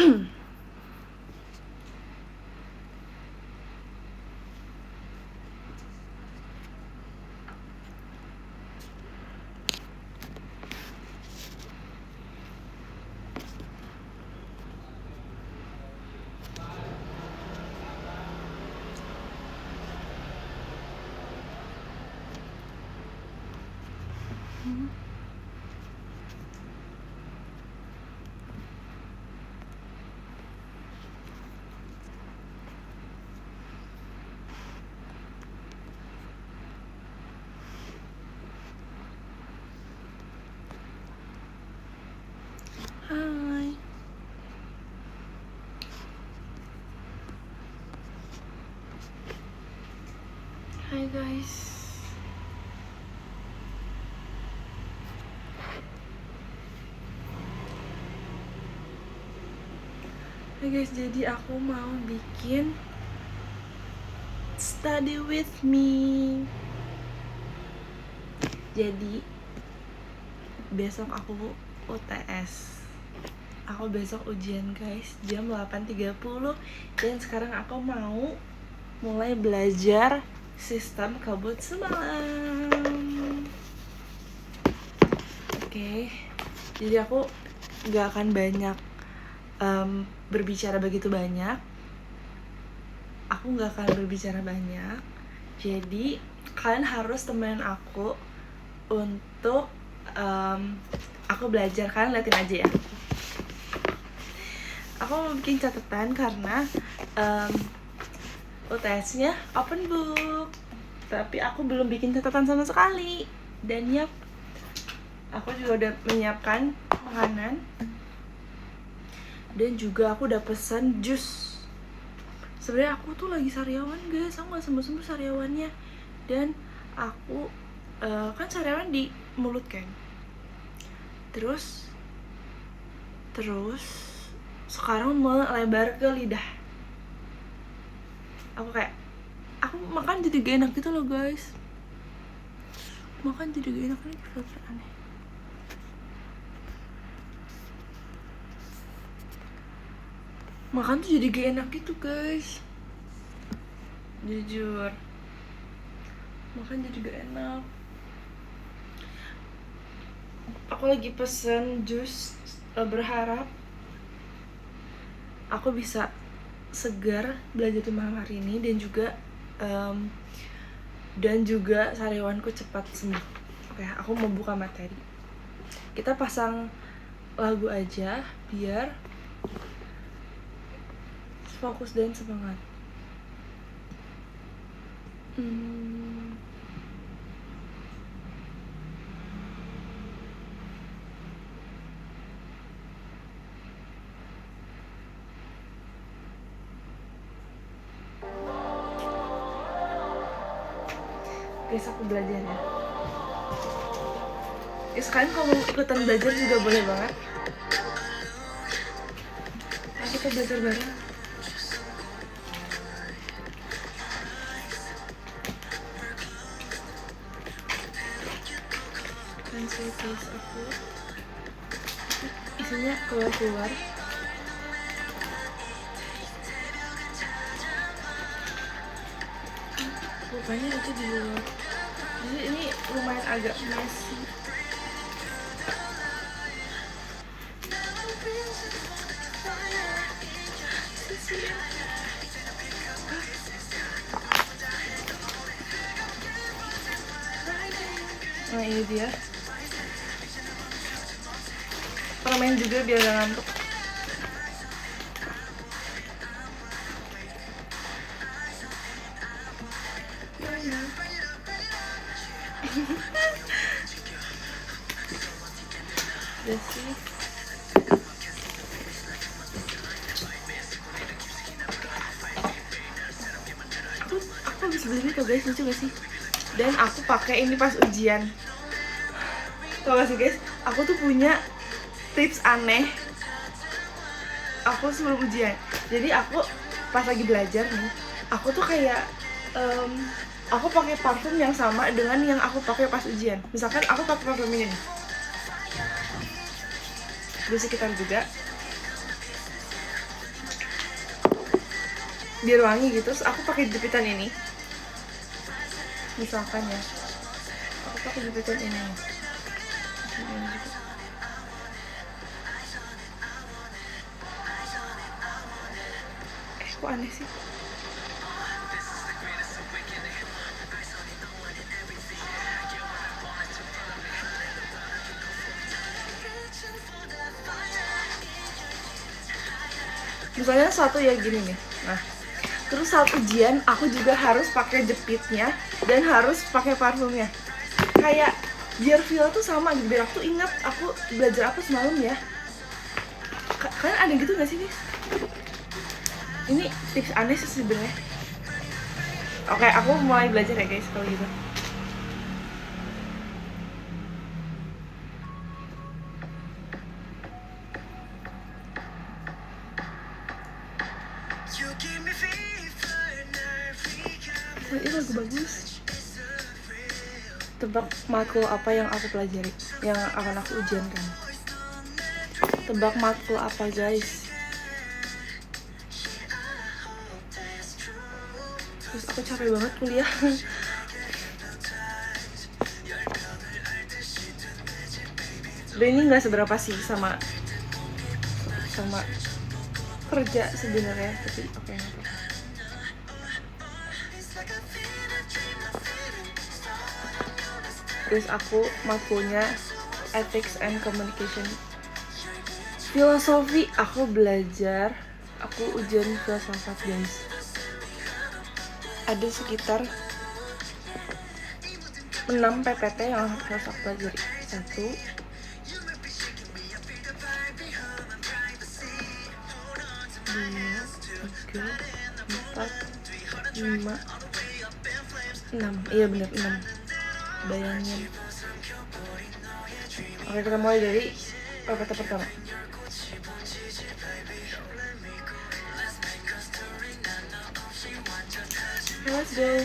Hai. Hai guys. Hai guys, jadi aku mau bikin study with me. Jadi besok aku UTS. Aku besok ujian guys, jam 8.30. Dan sekarang aku mau mulai belajar sistem kabut semalam. Oke. Jadi aku gak akan banyak berbicara begitu banyak. Aku gak akan berbicara banyak. Jadi kalian harus temenin aku untuk aku belajar. Kalian liatin aja ya. Aku mau bikin catatan karena UTS-nya open book, tapi aku belum bikin catatan sama sekali. Dan yap, aku juga udah menyiapkan makanan. Dan juga aku udah pesan jus. Sebenarnya aku tuh lagi sariawan guys, aku gak sembuh-sembuh sariawannya. Dan aku kan sariawan di mulut kan. Terus sekarang melebar ke lidah. Aku makan jadi gak enak gitu loh guys. Makan jadi gak enak, ini filter aneh. Makan tuh jadi gak enak gitu guys. Jujur, makan jadi gak enak. Aku lagi pesen jus, berharap aku bisa segar belajar di malam hari ini. Dan juga sariawanku cepat sembuh. Oke, aku mau buka materi. Kita pasang lagu aja biar fokus dan semangat. Guys, aku belajar ya. Kalian kalau mau ikutan belajar juga boleh banget. Nah, kita belajar bareng. Translate aku. Isinya keluar. Rupanya itu di luar. Jadi ini lumayan agak messy. Nah, ini dia. Permen juga biar gak ngantuk. Udah sih. Aku habis beli tuh guys, lucu gak sih? Dan aku pakai ini pas ujian. Tau gak sih guys? Aku tuh punya tips aneh aku sebelum ujian. Jadi aku pas lagi belajar nih, aku tuh kayak aku pakai parfum yang sama dengan yang aku pakai pas ujian. Misalkan aku pakai parfum ini nih, di sekitar juga. biar wangi gitu. Terus aku pakai jepitan ini, misalkan ya, aku pakai jepitan ini. Kok aneh sih? Misalnya satu ya gini nih. Nah, terus saat ujian aku juga harus pakai jepitnya dan harus pakai parfumnya. Kayak biar feel tuh sama gitu, biar aku ingat aku belajar apa semalam ya. Kalian ada gitu gak sih guys? Ini tips aneh sih sebenarnya. Oke, aku mulai belajar ya guys kalau gitu. Ini lagu bagus. Tebak matkul apa yang aku pelajari, yang akan aku ujiankan. Tebak matkul apa guys? Terus aku capek banget kuliah. Dan ini nggak seberapa sih sama kerja sebenarnya, tapi oke. Terus aku matkulnya Ethics and Communication. Filosofi aku belajar, aku ujian filsafat guys. Ada sekitar 6 PPT yang harus aku pelajari. 1, 2, 3, 4, 5, 6. Iya bener 6. Bayangin. Oke, kita mulai dari PPT pertama. Let's go.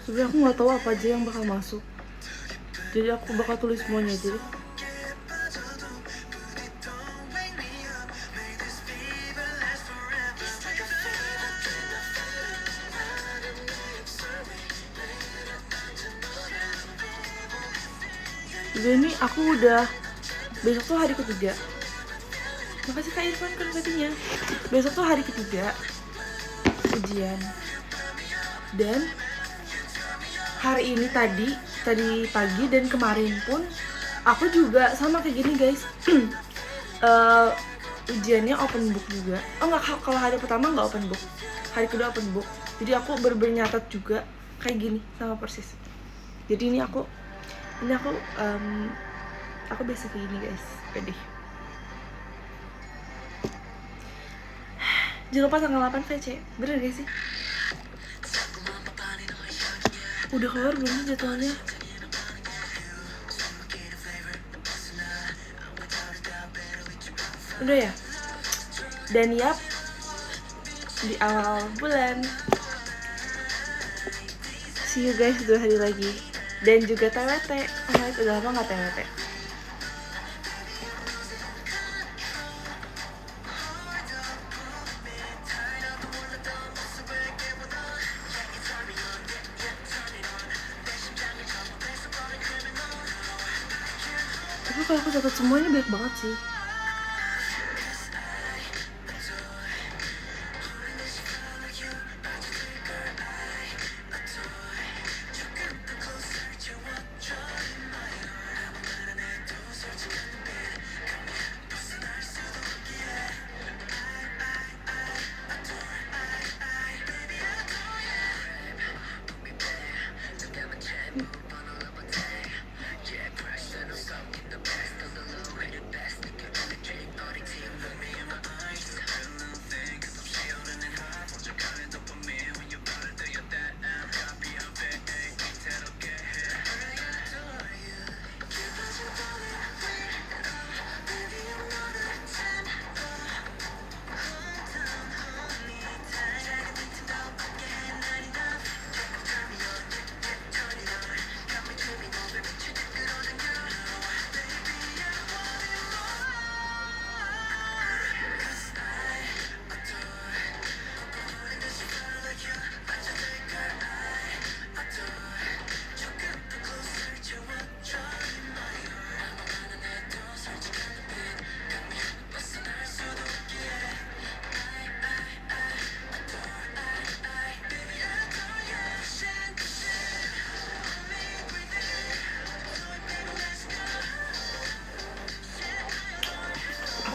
Sebenarnya aku nggak tahu apa aja yang bakal masuk, jadi aku bakal tulis semuanya aja. Jadi ini aku udah, besok tuh hari ketiga. Makasih Kak Irfan konfetinya. Besok tuh hari ketiga ujian. Dan hari ini tadi pagi dan kemarin pun aku juga sama kayak gini guys. Ujiannya open book juga. Oh enggak, kalau hari pertama nggak open book, hari kedua open book. Jadi aku nyatet juga kayak gini sama persis. Jadi ini aku biasa kayak gini guys. Pede. Jangan lupa tanggal 8 VC. Bener gak sih? Udah keluar belum sih jadwalnya? Udah ya? Dan yap, di awal bulan. See you guys 2 hari lagi. Dan juga TWT. Oh, udah lama gak TWT. Tapi kalau aku catat semua ini banyak banget sih.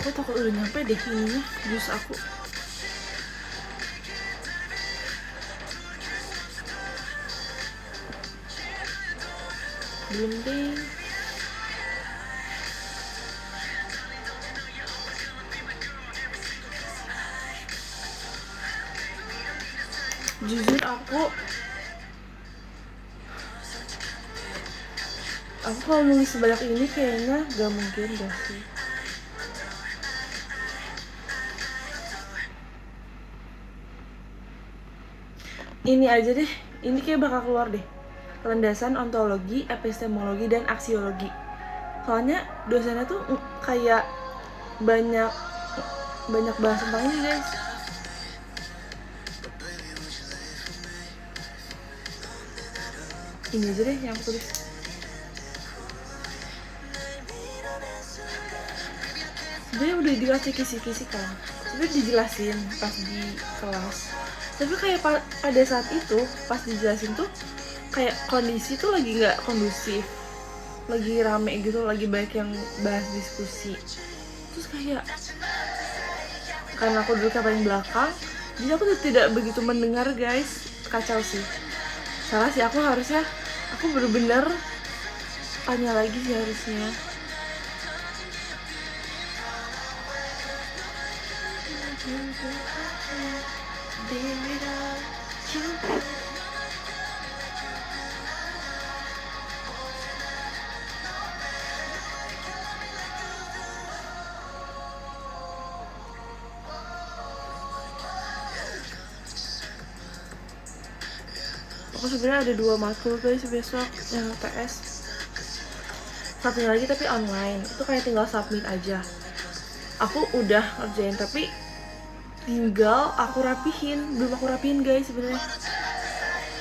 Aku takut udah nyampe deh ininya, jus aku. Belum deh. Jujur aku kalau nulis sebanyak ini kayaknya gak mungkin deh sih. Ini aja deh, ini kayak bakal keluar deh. Landasan ontologi, epistemologi, dan aksiologi. Soalnya dosennya tuh kayak banyak bahas tentang ini guys. Ini aja deh yang aku tulis. Sebenarnya udah dikasih kisi-kisi kan, sebenarnya dijelasin pas di kelas. Tapi kayak pada saat itu pas dijelasin tuh kayak kondisi tuh lagi nggak kondusif, lagi rame gitu, lagi banyak yang bahas diskusi. Terus kayak karena aku duduk paling belakang, jadi aku tuh tidak begitu mendengar guys. Kacau sih, salah sih aku, harusnya aku bener-bener tanya lagi sih harusnya. Aku sebenarnya ada 2 matkul guys besok yang UTS. Satunya lagi tapi online, itu kayak tinggal submit aja. Aku udah ngerjain tapi tinggal aku rapihin. Belum aku rapihin guys sebenarnya.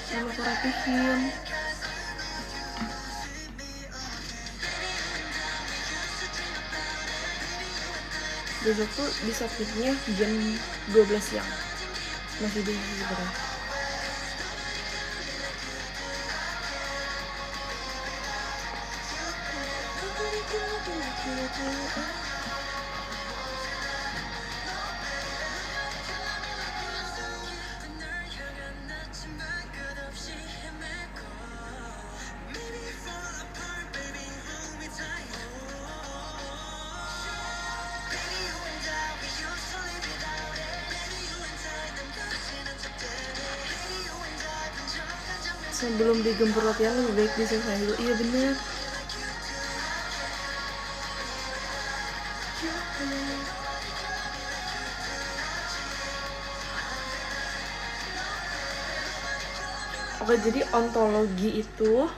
Belum aku rapihin. Besok tuh di submitnya jam 12 siang. Masih di sebenarnya. Sebelum digempur latihan lebih baik diselesaikan dulu. Iya bener. Oke, jadi ontologi itu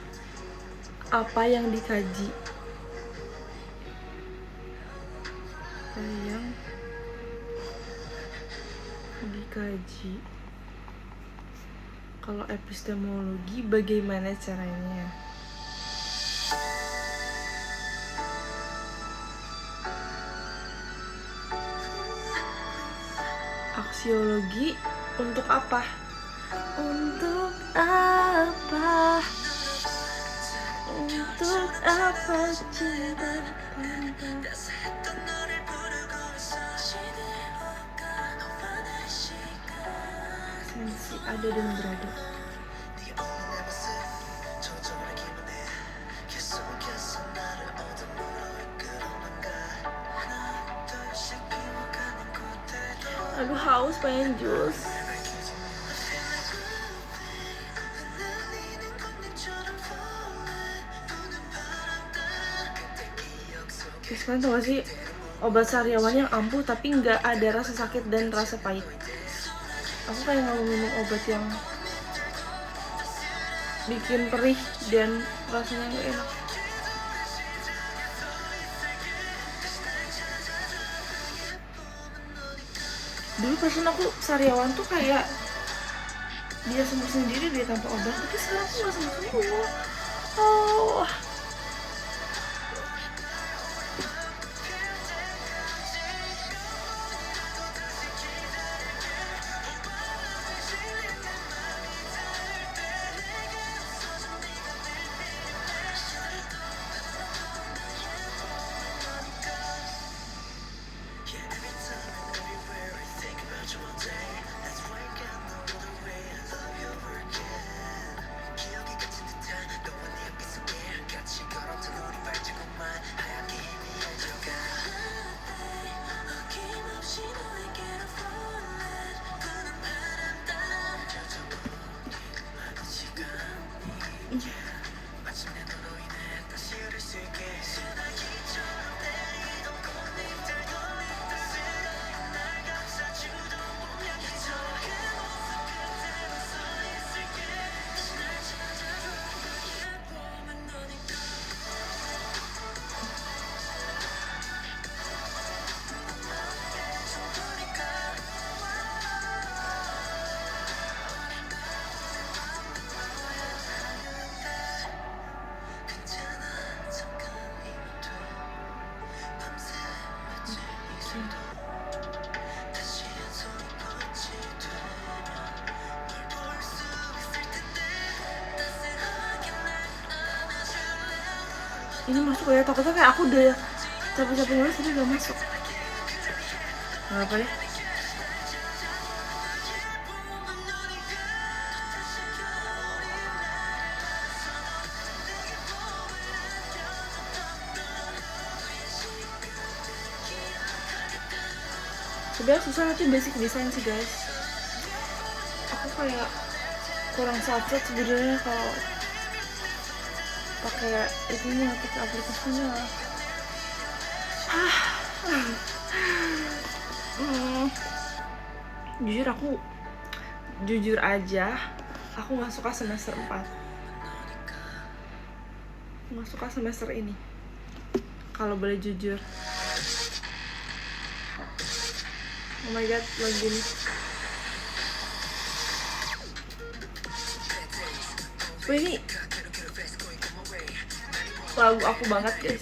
apa yang dikaji? Apa yang dikaji? Kalau epistemologi bagaimana caranya? Aksiologi untuk apa? Untuk apa? Untuk apa cinta? Sensi ada dan berada. Aduh haus pengen jus. Terus kan tau gak sih obat sariawan yang ampuh tapi nggak ada rasa sakit dan rasa pahit. Aku kayak nggak mau minum obat yang bikin perih dan rasanya nggak enak. Dulu perasaan aku sariawan tuh kayak dia sembuh sendiri dia tanpa obat, tapi sekarang aku nggak sembuh. Oh. ini masuk ya, takutnya kayak aku udah capek-capek nulis tapi gak masuk. Gak apa deh. Sebenarnya susah nanti basic design sih guys. Aku kayak kurang sacet sebenarnya kalau pakai itunya, pakai aplikasinya. Jujur aja aku nggak suka semester 4. Nggak suka semester ini, kalau boleh jujur. Oh my god, lagi nih. Ini lagu aku banget guys.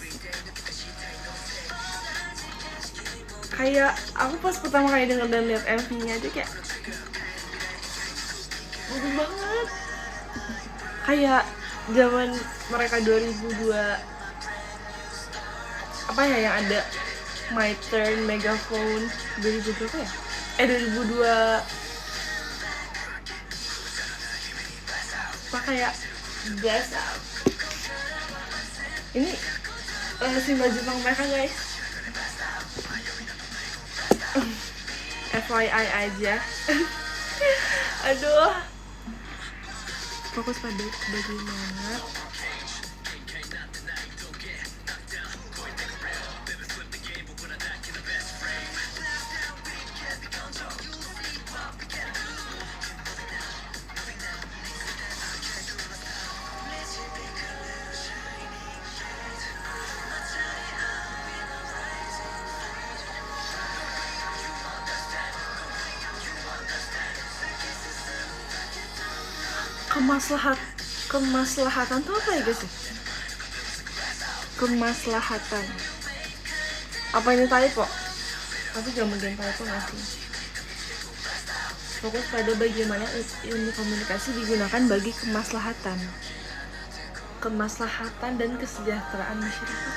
Kayak aku pas pertama kali denger dan lihat MV-nya aja kayak bagus banget. Kayak zaman mereka 2002 apa ya yang ada My Turn, Megaphone 2000 berapa ya? 2002 apa kayak Bless Up. Ini simbol Jepang mereka guys. FYI aja. Aduh. Fokus pada bagaimana kemaslahatan tuh apa ya guys? Kemaslahatan apa ini typo? Tapi gak mungkin typo gak sih? Fokus pada bagaimana ilmu komunikasi digunakan bagi kemaslahatan dan kesejahteraan masyarakat.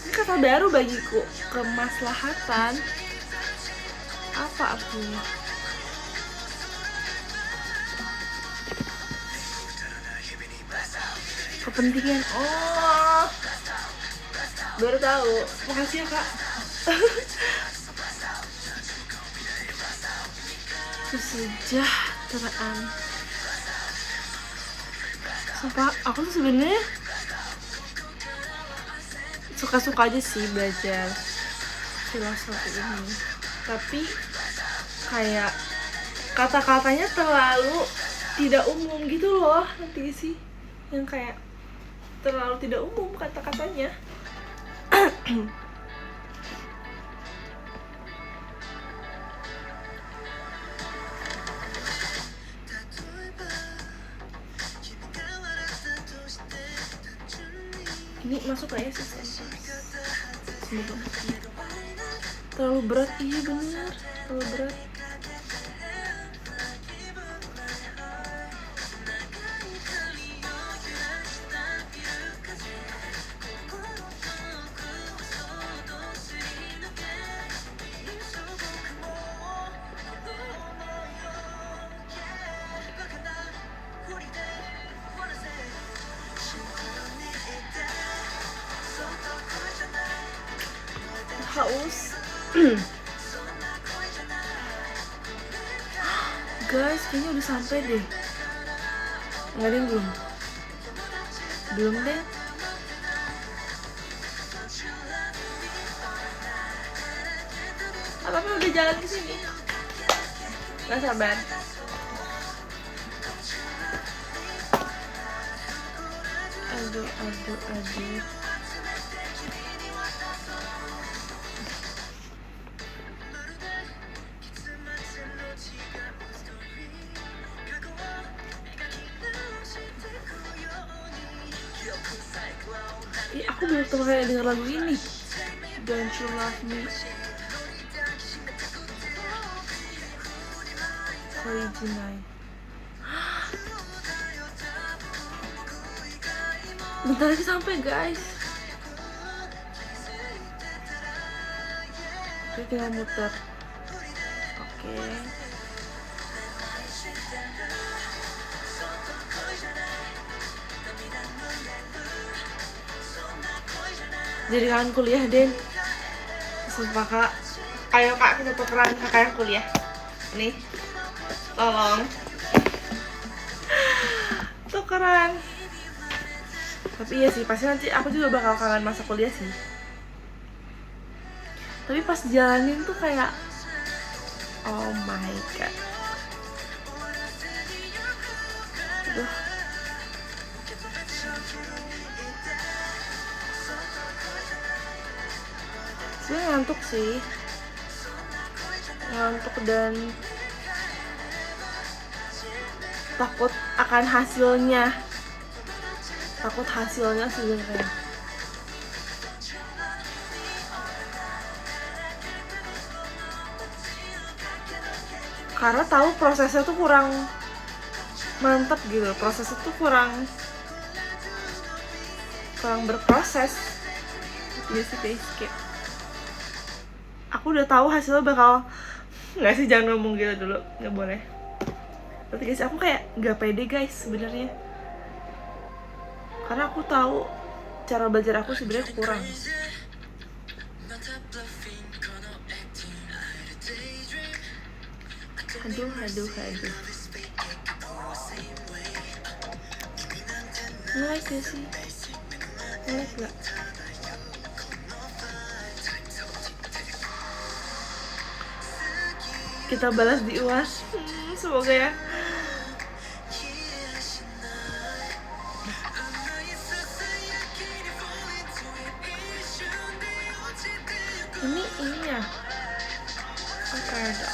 Ini kata baru bagiku, kemaslahatan. Apa artinya? Kepentingan. Oh, baru tahu. Makasih ya kak. Kesejahteraan. Sumpah, aku tuh sebenarnya suka-suka aja sih belajar filosofi ini, tapi kayak kata-katanya terlalu tidak umum gitu loh, nanti sih yang kayak terlalu tidak umum kata-katanya. Ini masuk gak ya sistem? Semoga masuk. Terlalu berat, iya bener, terlalu berat. Haus. Guys, kayaknya udah sampai deh. Nggak ada yang belum deh. Apa udah jalan ke sini? Nggak sabar. Aduh. Aku baru pertama kali denger lagu ini. Don't You Love Me. Original. Bentar lagi sampai guys. Jadi tinggal muter. Oke. Jadi kalian kuliah, Den. Sumpah kak. Ayo kak, kita tukeran kakak yang kuliah. Nih, tolong. Tukeran. Tapi iya sih, pasti nanti aku juga bakal kangen masa kuliah sih. Tapi pas jalanin tuh kayak oh my god. Aduh. Sebenernya ngantuk sih. Ngantuk dan takut akan hasilnya. Takut hasilnya sebenarnya. Karena tahu prosesnya tuh kurang mantap gitu. Prosesnya tuh kurang berproses. Iya sih guys, kayak aku udah tahu hasilnya bakal nggak sih, jangan ngomong gitu dulu, nggak boleh. Tapi guys, aku kayak nggak pede guys sebenarnya. Karena aku tahu cara belajar aku sebenarnya kurang. Aduh. Mulai gak sih? Mulai gak? Kita balas di UAS. Semoga ya. Ini ya. Oke, ada.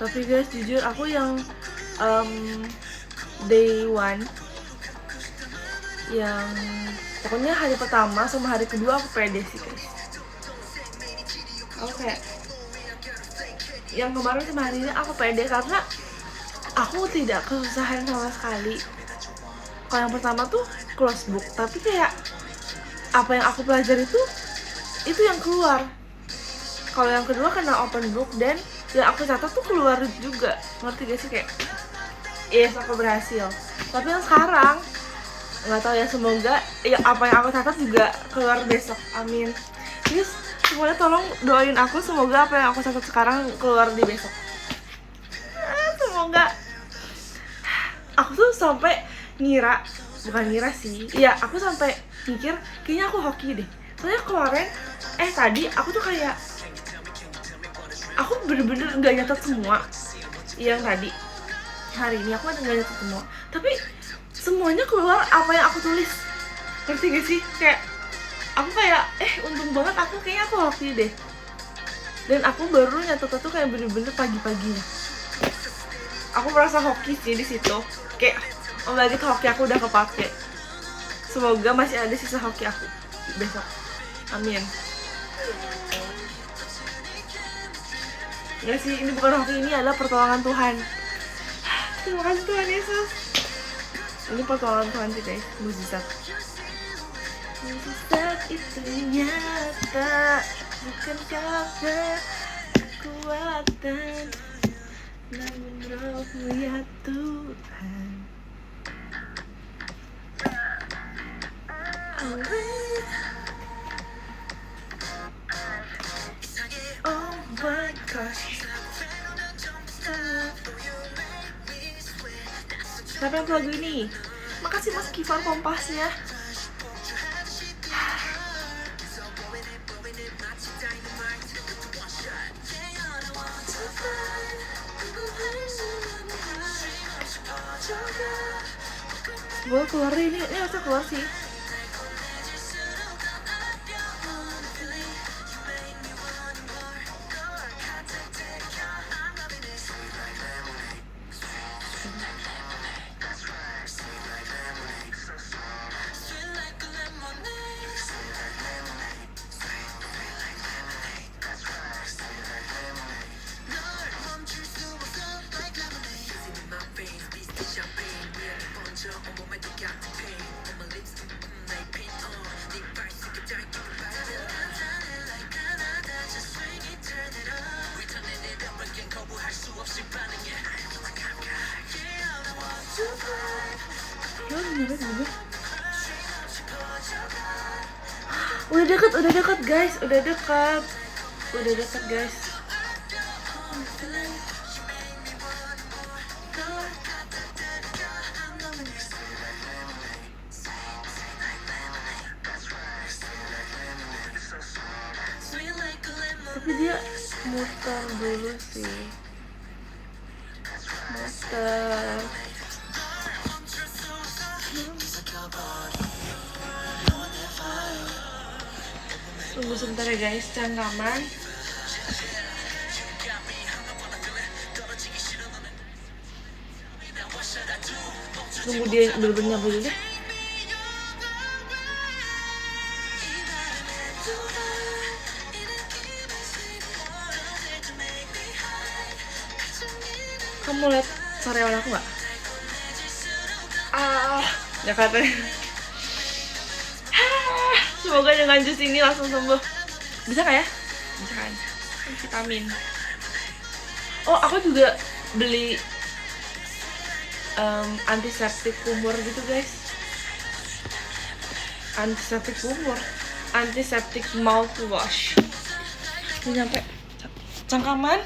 Tapi guys, jujur aku yang day one, yang pokoknya hari pertama sama hari kedua aku pede sih guys. Aku kayak yang kemarin sama hari ini aku pede karena aku tidak kesusahan sama sekali. Kalau yang pertama tuh close book, tapi kayak apa yang aku pelajari itu yang keluar. Kalau yang kedua kena open book dan yang aku catat tuh keluar juga. Ngerti gak sih, kayak yes, aku berhasil. Tapi yang sekarang nggak tahu ya, semoga ya apa yang aku catat juga keluar besok, amin. Terus semuanya tolong doain aku, semoga apa yang aku catat sekarang keluar di besok. Semoga. Aku tuh sampai bukan ngira sih, ya aku sampai mikir kayaknya aku hoki deh. Soalnya kemarin tadi aku tuh kayak aku bener-bener nggak nyatet semua yang tadi. Hari ini aku nggak nyatet semua, tapi semuanya keluar apa yang aku tulis. Ngerti gak sih? Kayak aku kayak untung banget, aku kayaknya aku hoki deh. Dan aku baru nyatet tuh kayak bener-bener pagi-paginya. Aku merasa hoki sih di situ. Kayak lagi hoki aku udah kepake. Semoga masih ada sisa hoki aku besok, amin. Nggak sih, ini bukan hoki, ini adalah pertolongan Tuhan. Terima kasih Tuhan Yesus. Ini pertolongan Tuhan sih guys, mujizat. Mujizat itu nyata, bukan karena kekuatan, namun Roh-Mu ya Tuhan. Oh my gosh. Siapa yang lagu ini? Makasih Mas Kifar kompasnya. banget keluar ini harusnya keluar sih. Udah dekat guys, udah dekat guys. Tapi dia muter dulu sih, muter. Tunggu sebentar ya guys, cangkaman. Tunggu dia bener-bener nyampe dulu deh. Kamu lihat karyawan aku nggak? Ya katanya. Semoga dengan jus ini langsung sembuh. Bisa nggak ya? Bisa kan? Vitamin. Oh, aku juga beli antiseptik kumur gitu guys. Antiseptik kumur, antiseptik mouthwash. Ini nyampe cangkaman.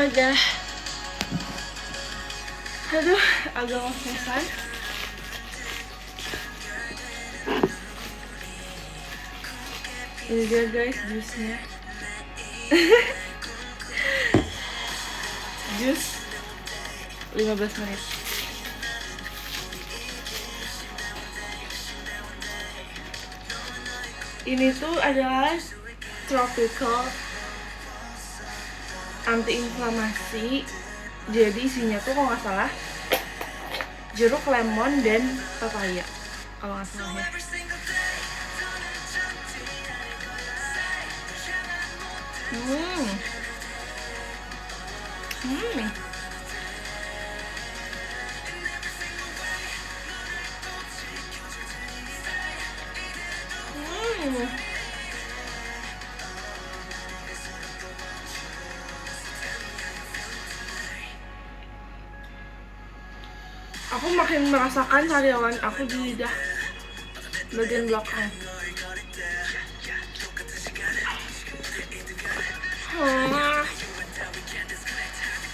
Udah. Aduh, agak ngos-ngosan. Ini dia guys jusnya. Jus 15 menit. Ini tuh adalah tropical anti-inflamasi. Jadi isinya tuh kalau nggak salah jeruk, lemon, dan papaya kalau nggak salah ya. Aku makin merasakan sariawan aku di lidah bagian belakang.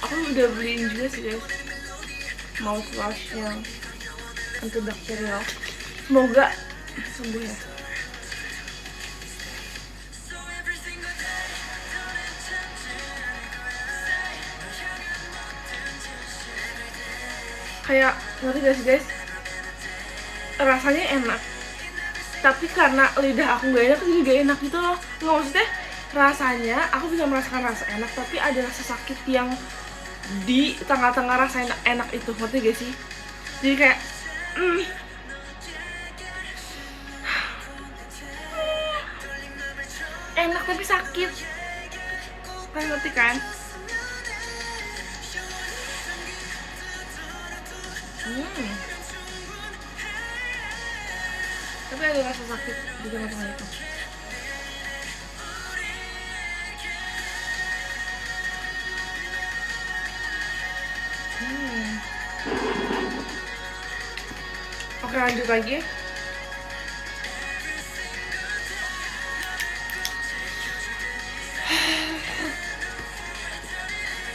Aku udah beliin juga sih guys mouthwash yang antibakterial. Semoga sembuh ya. Kayak ngerti gak sih guys, rasanya enak tapi karena lidah aku gak enak jadi gak enak gitu loh. Nggak, maksudnya rasanya aku bisa merasakan rasa enak tapi ada rasa sakit yang di tengah-tengah rasa enak itu, ngerti gak sih? Jadi kayak enak tapi sakit, kan ngerti kan? Tapi ada rasa sakit di tengah-tengah itu. Oke, lanjut lagi.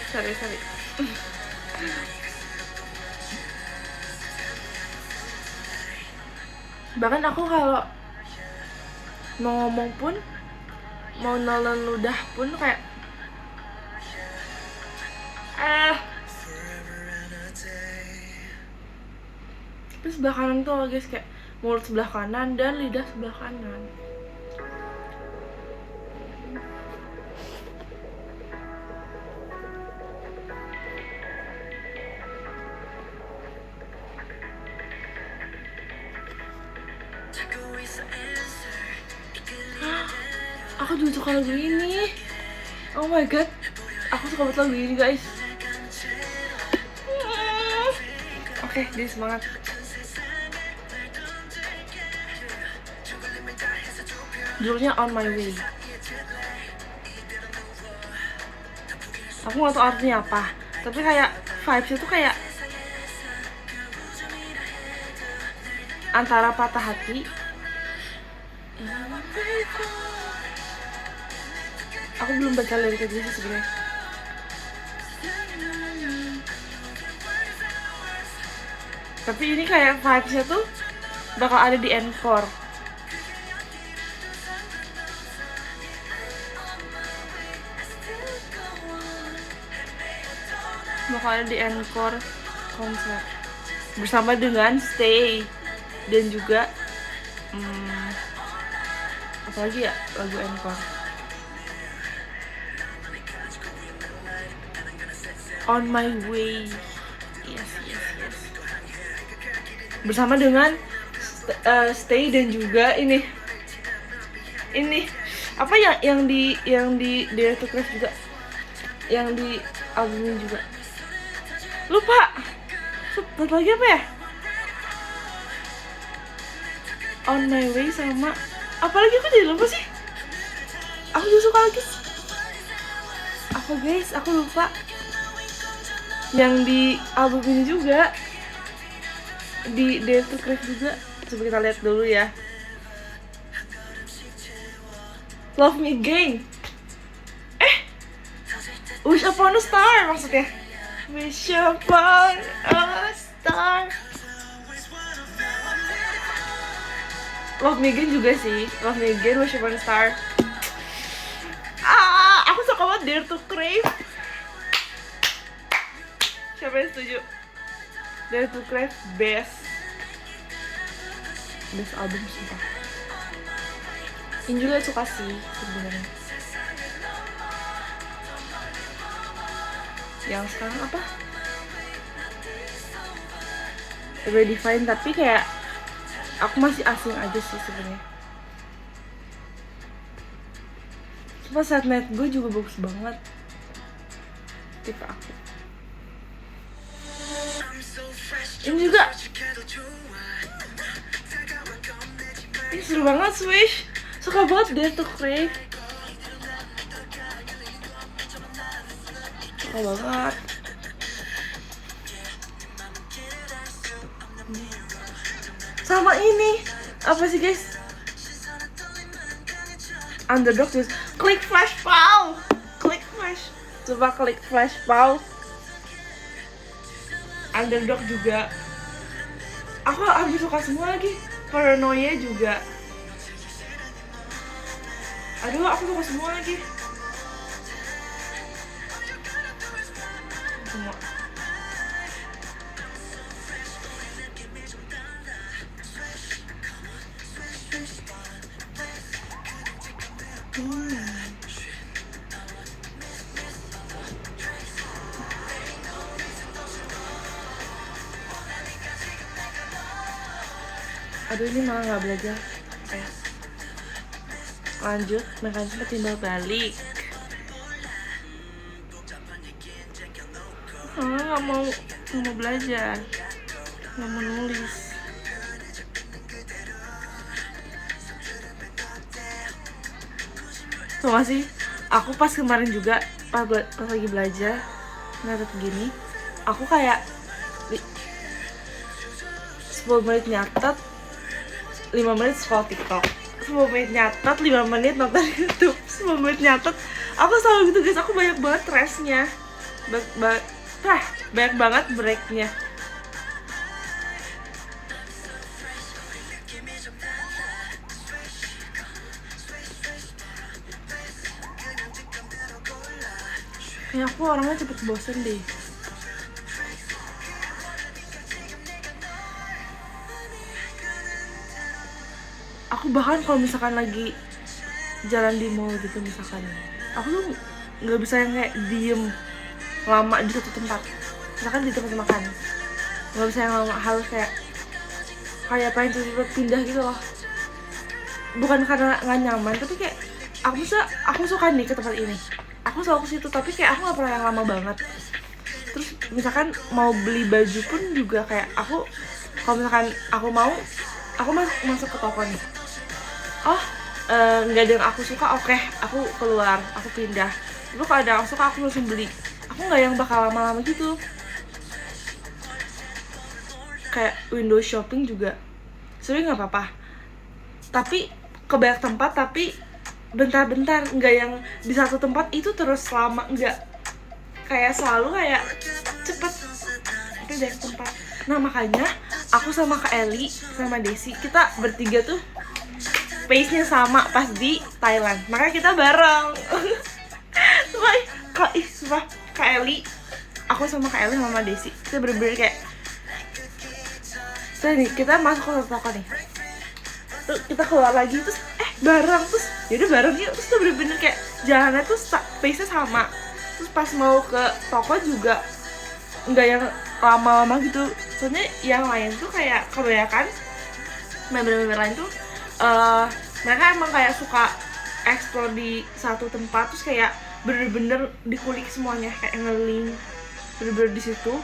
Sorry. Bahkan aku kalau mau ngomong pun, mau nelen ludah pun kayak tapi sebelah kanan tuh guys, kayak mulut sebelah kanan dan lidah sebelah kanan. Aku juga suka lagu ini. Oh my god, aku suka banget lagu ini guys. Oke, jadi semangat. Judulnya On My Way. Aku gak tau artinya apa, tapi kayak vibes itu kayak antara patah hati. Aku belum baca liriknya sih sebenarnya. Tapi ini kayak vibesnya tuh bakal ada di encore. Bakal ada di encore konser bersama dengan Stay dan juga apalagi ya lagu encore. On My Way. Yes. Bersama dengan Stay dan juga ini apa yang di Dare to Craft juga, yang di album ini juga. Lupa. Satu lagi apa ya? On My Way sama apa lagi, aku jadi lupa sih. Aku juga suka lagi. Apa guys? Aku lupa. Yang di album ini juga, di Dare to Craft juga. Coba kita lihat dulu ya. Love Me Again. Wish upon a star maksudnya. Wish upon a star. Love Me Again juga sih. Love Me Again, Wish upon a star. Aku suka banget Dare to Crave. Siapa yang setuju? Dare to Crave best album sumpah. Ini juga suka sih sebenarnya. Yang sekarang apa? Redefine, tapi kayak aku masih asing aja sih sebenarnya. Cuma Sad Night gue juga bagus banget. Tipe aku. Ini juga. Ini seru banget, Swish. Suka banget Dare to Crave. Suka banget. Sama ini. Apa sih guys? Underdog just Click Flash Pow. Click Flash. Coba Click Flash Pow. Underdog juga. Aku hampir suka semua lagi. Paranoia juga. Aduh, aku suka semua lagi. Semua. Aduh, ini malah nggak belajar. Lanjut, mekanisme timbal balik. Nggak mau belajar, nggak mau nulis. Tuh masih, aku pas kemarin juga pas lagi belajar nyatet gini, aku kayak 10 menit nyatet, 5 menit scroll TikTok, 10 menit nyatet, 5 menit nonton YouTube, 10 menit nyatet. Aku selalu gitu guys, aku banyak banget restnya, banyak banget breaknya. Kayak aku orangnya cepet bosen deh. Aku bahkan kalau misalkan lagi jalan di mall gitu misalkan, aku tuh nggak bisa yang kayak diem lama di satu tempat. Misalkan di tempat makan, nggak bisa yang lama, harus kayak pengen cepet pindah gitu loh. Bukan karena nggak nyaman, tapi kayak aku suka nih ke tempat ini, aku selalu ke situ, tapi kayak aku nggak pernah yang lama banget. Terus misalkan mau beli baju pun juga kayak aku, kalau misalkan aku masuk ke toko nih, nggak ada yang aku suka, oke, aku keluar, aku pindah. Tapi kalau ada yang aku suka, aku langsung beli. Aku nggak yang bakal lama-lama gitu. Kayak window shopping juga sebenarnya nggak apa-apa, tapi ke banyak tempat, tapi bentar-bentar, nggak yang di satu tempat itu terus lama, nggak. Kayak selalu kayak cepet tapi banyak tempat. Nah makanya aku sama Kak Eli sama Desi, kita bertiga tuh pace-nya sama pas di Thailand, makanya kita bareng. Kak Eli, aku sama Kak Eli sama Desi, kita bener-bener kayak nih, kita masuk ke toko nih, terus kita keluar lagi, terus bareng, terus yaudah bareng yuk, terus tuh bener-bener kayak jalannya tuh pace-nya sama. Terus pas mau ke toko juga nggak yang lama-lama gitu, soalnya yang lain tuh kayak kebanyakan member-member lain tuh mereka emang kayak suka explore di satu tempat, terus kayak bener-bener dikulik semuanya, kayak ngeling bener-bener di situ,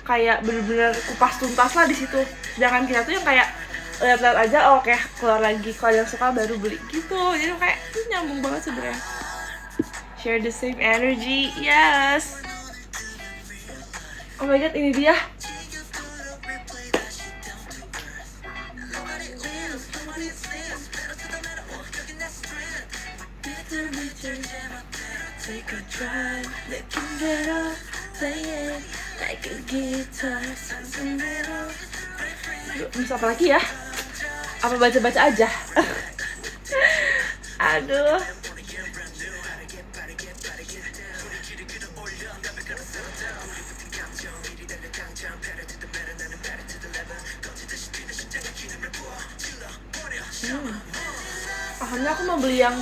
kayak bener-bener kupas tuntas lah di situ. Sedangkan kita tuh yang kayak lihat-lihat aja, oke, keluar lagi, kalau yang suka baru beli gitu. Jadi kayak itu nyambung banget sebenarnya. Share the same energy, yes. Oh my god, ini dia. take a drive, looking better, playing like a guitar, something better. Bisa apa lagi ya? Apa baca-baca aja? Aduh. Akhirnya aku mau beli yang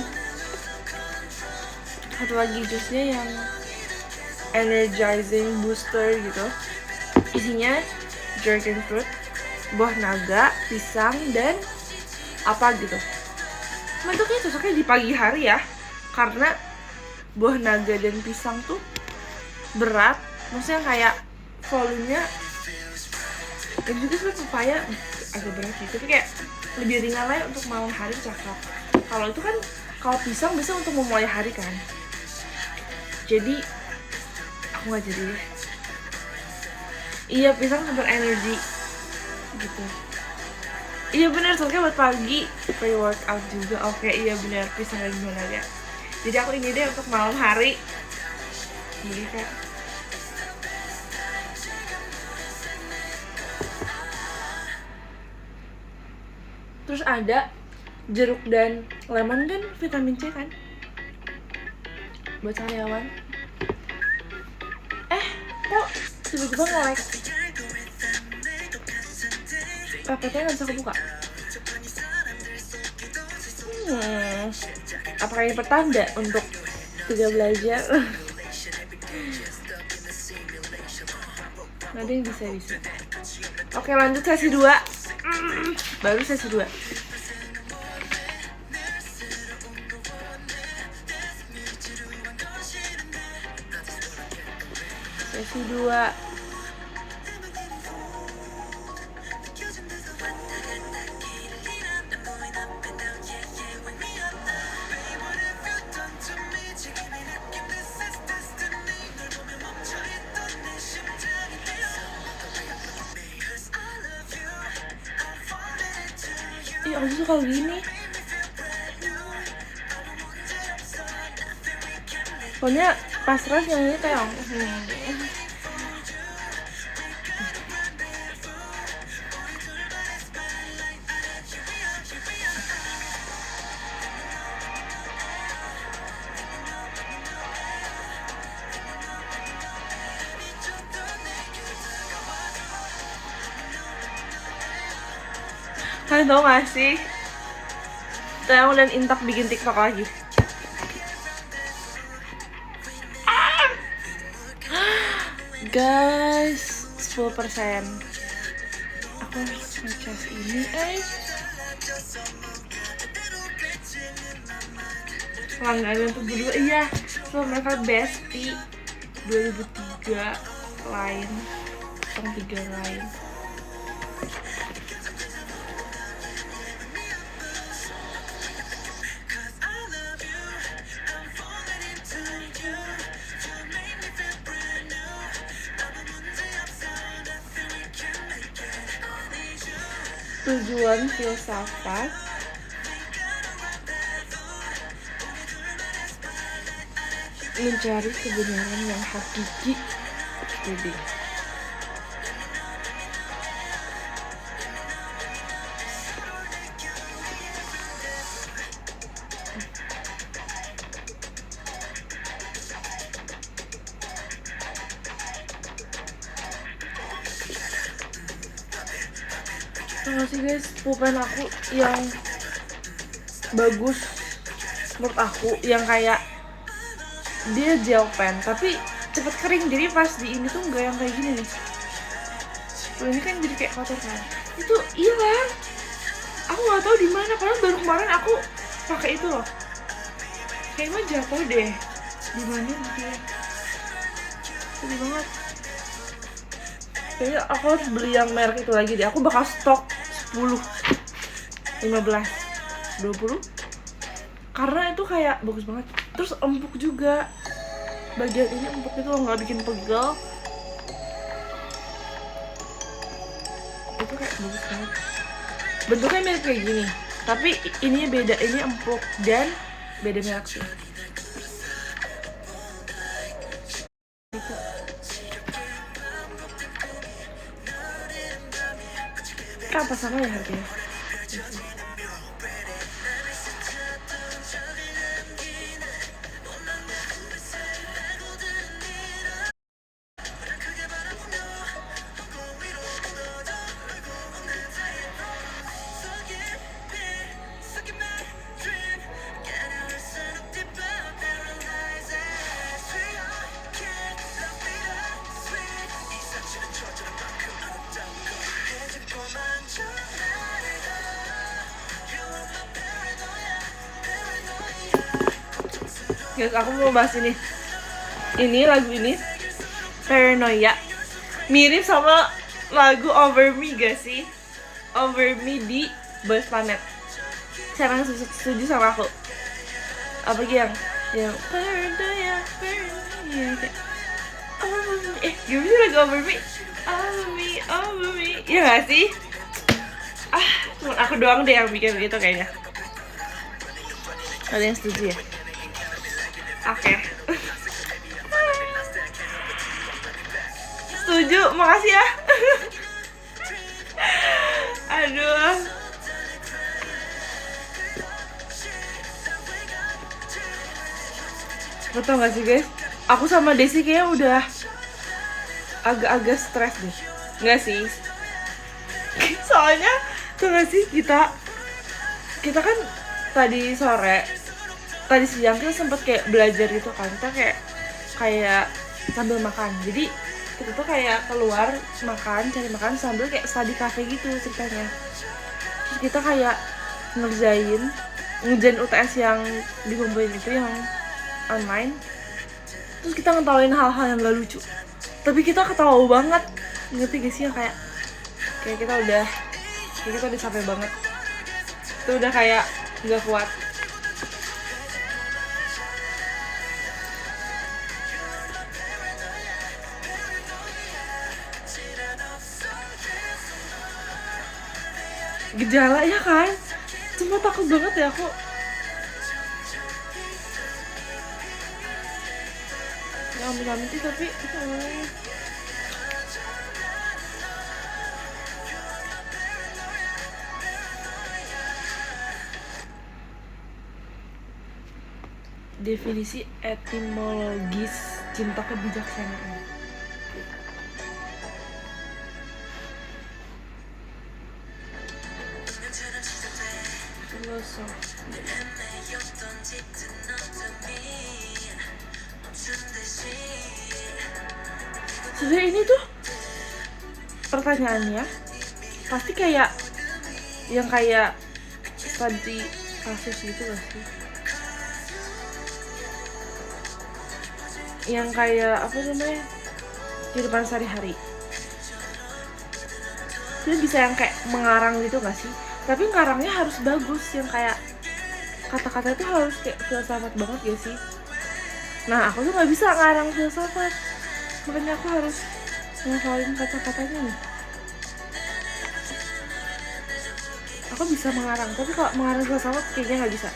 satu lagi jusnya yang energizing booster gitu. Isinya dragon fruit, buah naga, pisang, dan apa gitu. Nah itu kayak cocoknya di pagi hari ya, karena buah naga dan pisang tuh berat, maksudnya kayak volumenya. Dan juga sebenarnya papaya agak berat gitu, tapi kayak lebih ringan lah untuk malam hari cakep. Kalau itu kan, kalau pisang bisa untuk memulai hari kan. Jadi aku nggak jadi deh. Iya, pisang super energi gitu. Iya benar, soalnya buat pagi pre-workout juga. Oke, iya benar, pisang dan buah naga. Jadi aku ini deh untuk malam hari. Jadi kayak terus ada jeruk dan lemon kan vitamin C kan buat sariawan. Kok tiba-tiba nge-like? PPT nggak bisa kebuka. Apakah ini pertanda untuk tidak belajar? Nanti bisa. Oke, lanjut sesi 2. Baru sesi 2. Sesi 2. Aku suka gini. Pokoknya pas ras yang ini kayak kalian tau gak sih? Teong dan Intak bikin TikTok lagi. Guys, 10%. Aku harus ngecas ini, langganan tuh berdua. Iya, so mereka bestie 2003 lain, tong 3 lain. Tujuan filsafat mencari kebenaran yang hakiki. Jadi tau sih guys, pulpen aku yang bagus menurut aku yang kayak dia gel pen tapi cepet kering, jadi pas di ini tuh nggak yang kayak gini nih. Kalau ini kan jadi kayak kotor kan, itu hilang. Aku nggak tahu di mana, padahal baru kemarin aku pakai itu loh. Kayaknya jatuh deh di mana gitu ya, sedih banget. Kayaknya aku harus beli yang merek itu lagi deh. Aku bakal stok 10, 15, 20 karena itu kayak bagus banget. Terus empuk juga, bagian ini empuk itu loh, nggak bikin pegel. Itu kayak bagus banget. Bentuknya mirip kayak gini, tapi ininya beda, ini empuk dan beda merek sih. Gitu. Apa sama ya harganya? Guys, aku mau bahas ini. Ini lagu ini Paranoia mirip sama lagu Over Me gak sih? Over Me di Boys Planet. Siapa yang setuju sama aku? Apa yang Paranoia, Paranoia kayak Over Me. Gimana sih lagu Over Me? Over Me, Over Me. Iya gak sih? Cuma aku doang deh yang bikin begitu kayaknya. Ada yang setuju ya? Oke. Setuju, makasih ya. Aduh. Betul gak sih guys? Aku sama Desi kayaknya udah agak-agak stres deh. Nggak sih? Soalnya tuh gak sih kita kan tadi siang kita sempet kayak belajar gitu kan. Kita kayak sambil makan. Jadi kita tuh kayak keluar cari makan sambil kayak study cafe gitu ceritanya. Terus kita kayak ngerjain UTS yang dikumpulin itu yang online. Terus kita ngetawain hal-hal yang gak lucu, tapi kita ketawa banget. Ngerti gak sih yang kayak kita udah capek banget. Itu udah kayak gak kuat. Gejala ya kan? Cuma takut banget ya aku. Ya amin sih tapi definisi etimologis cinta kebijaksanaan. Sebenarnya ini tuh pertanyaannya pasti kayak studi kasus gitu gak sih? Yang kayak apa namanya, kehidupan sehari-hari. Itu bisa yang kayak mengarang gitu gak sih? Tapi ngarangnya harus bagus, yang kayak kata-kata itu harus kayak filsafat banget gak sih? Nah aku tuh gak bisa ngarang filsafat, makanya aku harus ngafalin kata-katanya nih. Aku bisa mengarang, tapi kalau mengarang filsafat kayaknya gak bisa.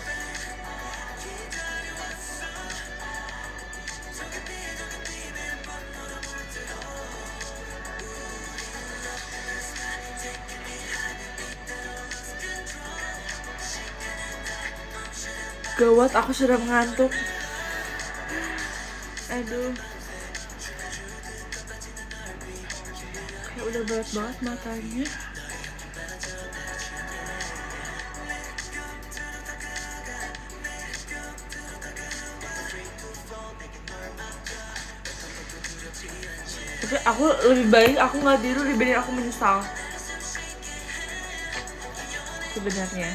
Gawat, aku sudah mengantuk. Aduh, kayak udah berat banget matanya. Tapi aku lebih baik aku nggak tidur dibanding aku menyesal sebenarnya.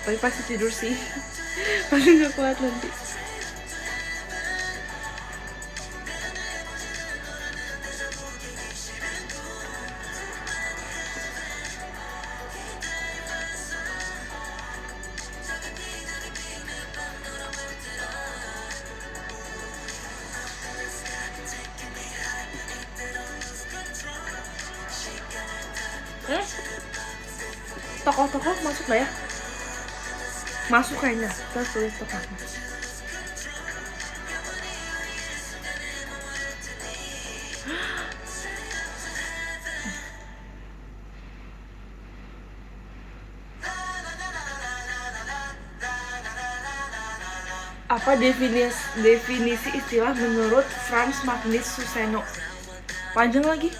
Tapi pasti tidur sih. Pasti nggak kuat nanti. Tokoh-tokoh masuk lah ya. Masuk kayaknya. Kita tulis tokohnya. Apa definisi istilah menurut Frans Magnus Suseno? Panjang lagi.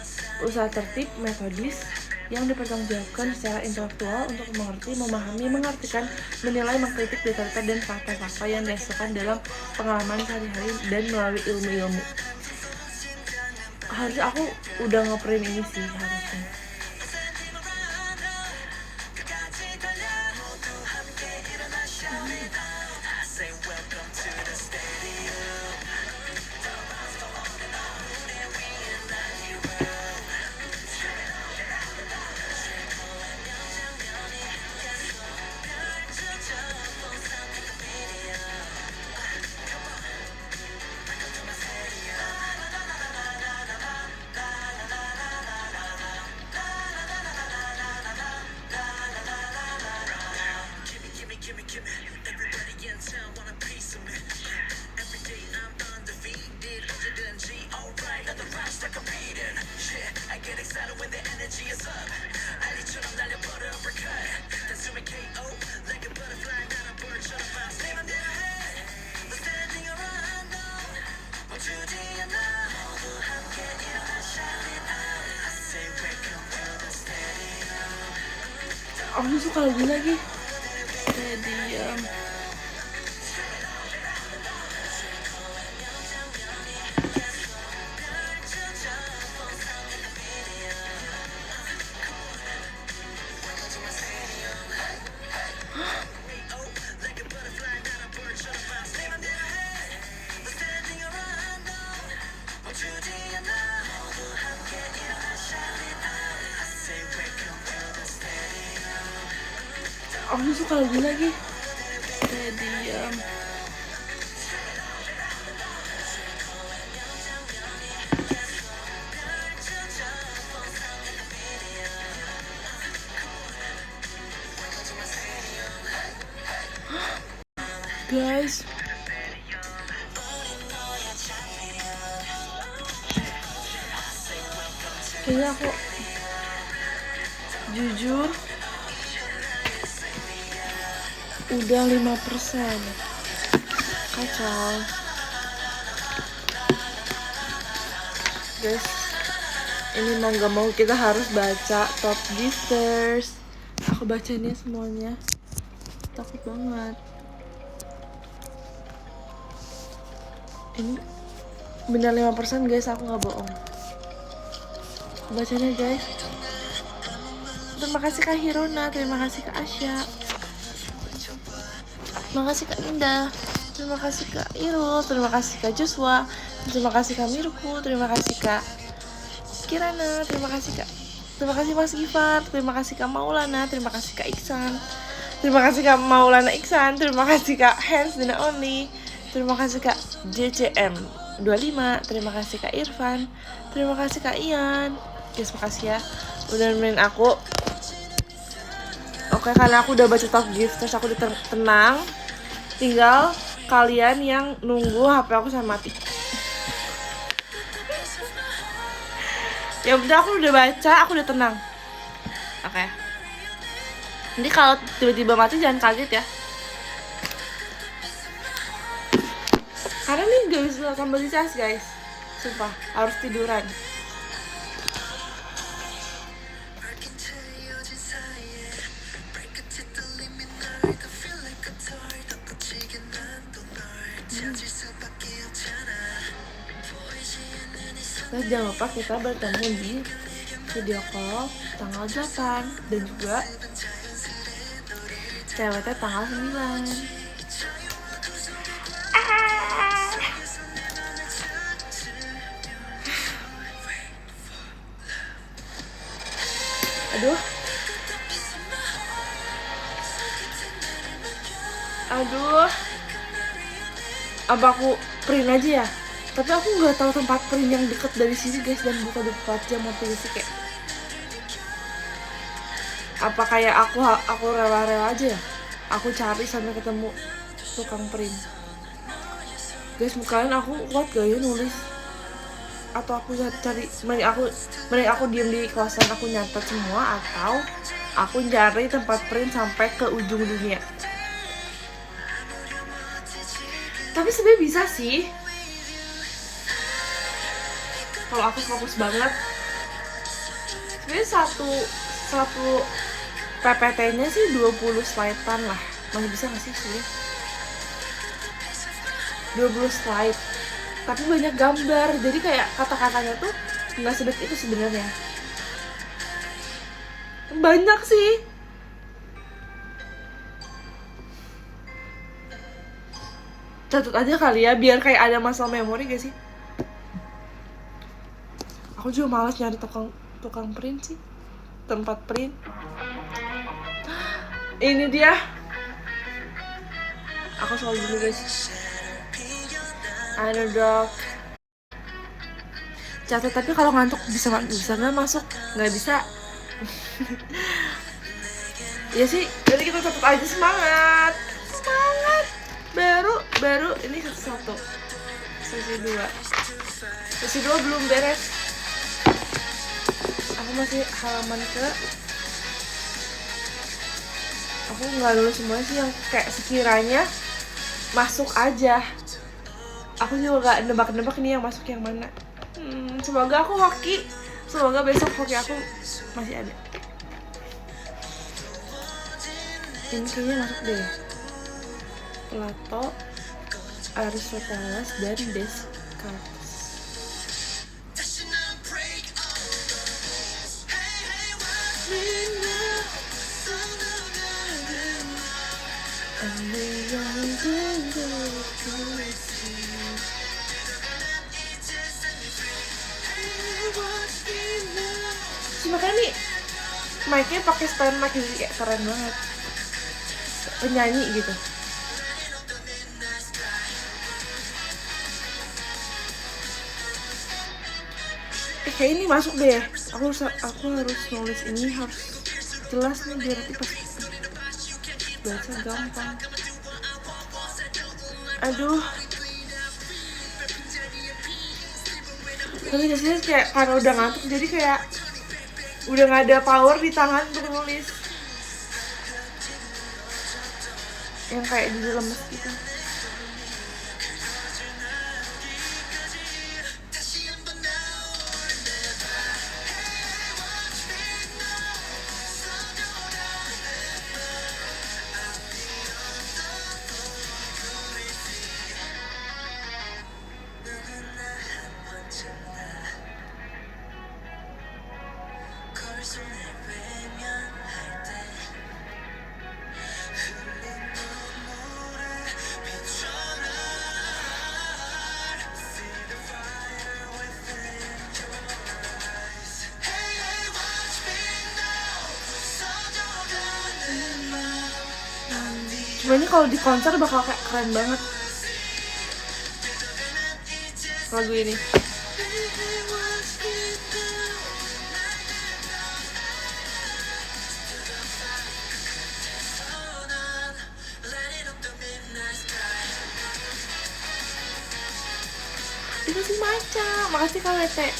Usaha tertib, metodis, yang dipertanggungjawabkan secara intelektual untuk mengerti, memahami, mengartikan, menilai, mengkritik data-data dan fakta-fakta yang didasarkan dalam pengalaman sehari-hari dan melalui ilmu-ilmu. Harusnya aku udah ngeprint ini sih harusnya. Aku suka lagu lagi. Stadium. Aku suka lagu lagi. Stadium. Guys, kayaknya aku jujur udah 5%. Kacau. Guys, ini mau gak mau kita harus baca top gifters. Aku bacanya semuanya. Takut banget. Ini benar 5% guys, aku gak bohong. Bacanya guys. Terima kasih Kak Hirona, terima kasih Kak Asya, terima kasih Kak Indah, terima kasih Kak Irul, terima kasih Kak Joshua, terima kasih Kak Mirku, terima kasih Kak Kirana, terima kasih Kak, terima kasih Mas Gifar, terima kasih Kak Maulana, terima kasih Kak Iksan, terima kasih Kak Maulana Iksan, terima kasih Kak Hands Dina Only, terima kasih Kak JCM 25, terima kasih Kak Irfan, terima kasih Kak Ian. Guys, makasih ya udah nemenin aku. Oke, karena aku udah baca top gift, terus aku udah tenang. Tinggal kalian yang nunggu HP aku sampai mati. Ya udah, aku udah baca, aku udah tenang. Oke. Jadi kalau tiba-tiba mati jangan kaget ya. Karena nih gak bisa kembali cas guys. Sumpah, harus tiduran. Terus jangan lupa kita bertemu di video call tanggal 8 dan juga CWT tanggal 9. Aduh, apa aku print aja ya? Tapi aku nggak tahu tempat print yang deket dari sini guys, dan buka 24 jam waktu sih kayak. Apa kayak aku rela-rela aja ya? Aku cari sampai ketemu tukang print. Guys, kalian aku kuat gak ya nulis? Atau aku cari, mending aku diem di kosan, aku nyatet semua, atau aku cari tempat print sampai ke ujung dunia. Tapi sebenarnya bisa sih. Kalau aku fokus banget, sebenarnya satu PPT-nya sih 20 slide-an lah. Masih bisa nggak sih sebenarnya? 20 slide. Tapi banyak gambar, jadi kayak kata-katanya tuh nggak sedikit itu sebenarnya. Banyak sih. Catat aja kali ya, biar kayak ada masalah memori gak sih? Aku juga malas nyari tukang print sih, tempat print. Ini dia. Aku selalu dulu guys. Underdog. Catat, tapi kalau ngantuk bisa nggak masuk? Nggak bisa. Ya sih, jadi kita catat aja, semangat. Baru ini satu. Sesi 2 belum beres. Aku masih halaman aku nggak lulus semuanya sih, yang kayak sekiranya masuk aja. Aku juga gak nebak-nebak nih yang masuk yang mana. Semoga aku hoki. Semoga besok hoki aku masih ada. Ini kayaknya masuk deh. Plato, Aristoteles, dan Descartes. Makanya nih mic-nya pakai stand mic, jadi kayak keren banget, penyanyi gitu. Kayak ini masuk deh. Aku harus nulis ini, harus jelas nih biar nanti pas baca gampang. Aduh. Tapi biasanya kayak karena udah ngantuk, jadi kayak udah gak ada power di tangan untuk nulis. Yang kayak di lemes gitu. Cuma ini kalau di konser bakal kayak keren banget lagu ini. Dikasih maca, makasih Kak Lete.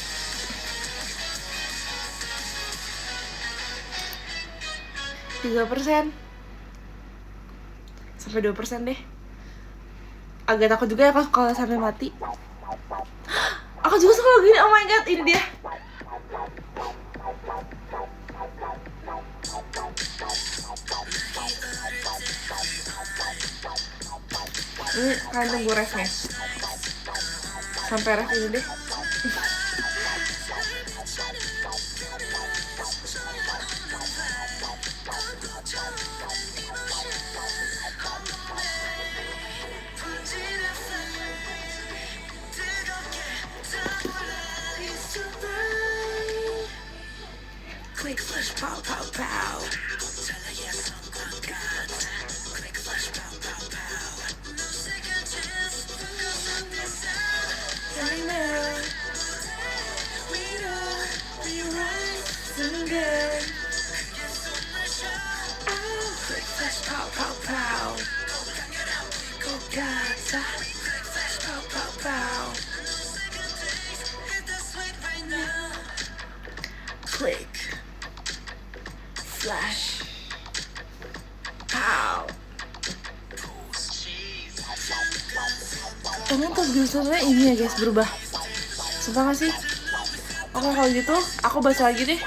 %3 sampai 2% deh. Agak takut juga ya kalau sampai mati. Aku juga suka lagu ini. Oh my god, ini dia. Ini kalian tunggu refnya. Sampai ref ini deh. Quick flash pow pow pow. Click, flash, pow. Emang top jurusannya ini ya guys berubah? Sumpah gak sih? Oke kalau gitu aku baca lagi deh.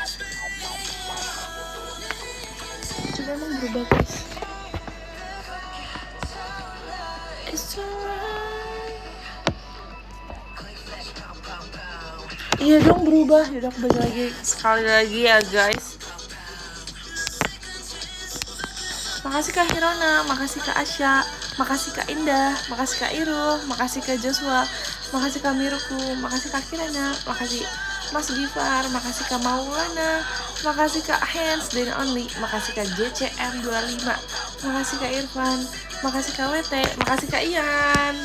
Coba emang berubah guys. It's alright. Iya dong berubah. Yaudah aku baca lagi sekali lagi ya guys. Makasih Kak Hirona, makasih Kak Asya, makasih Kak Indah, makasih Kak Irul, makasih Kak Joshua, makasih Kak Miruku, makasih Kak Kirana, makasih Mas Gifar, makasih Kak Maulana, makasih Kak Hans dan Only, makasih Kak JCM25, makasih Kak Irfan, makasih Kak WT, makasih Kak Ian.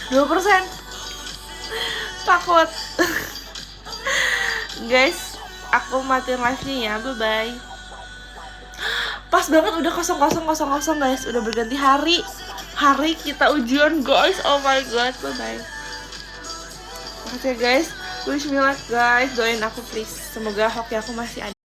%, takut. Guys, aku matiin live-nya ya, bye-bye. Pas banget udah 00.00 guys, udah berganti hari. Hari kita ujian guys, oh my god, bye-bye. Makasih ya guys, wish me luck guys, doain aku please. Semoga hoki aku masih ada.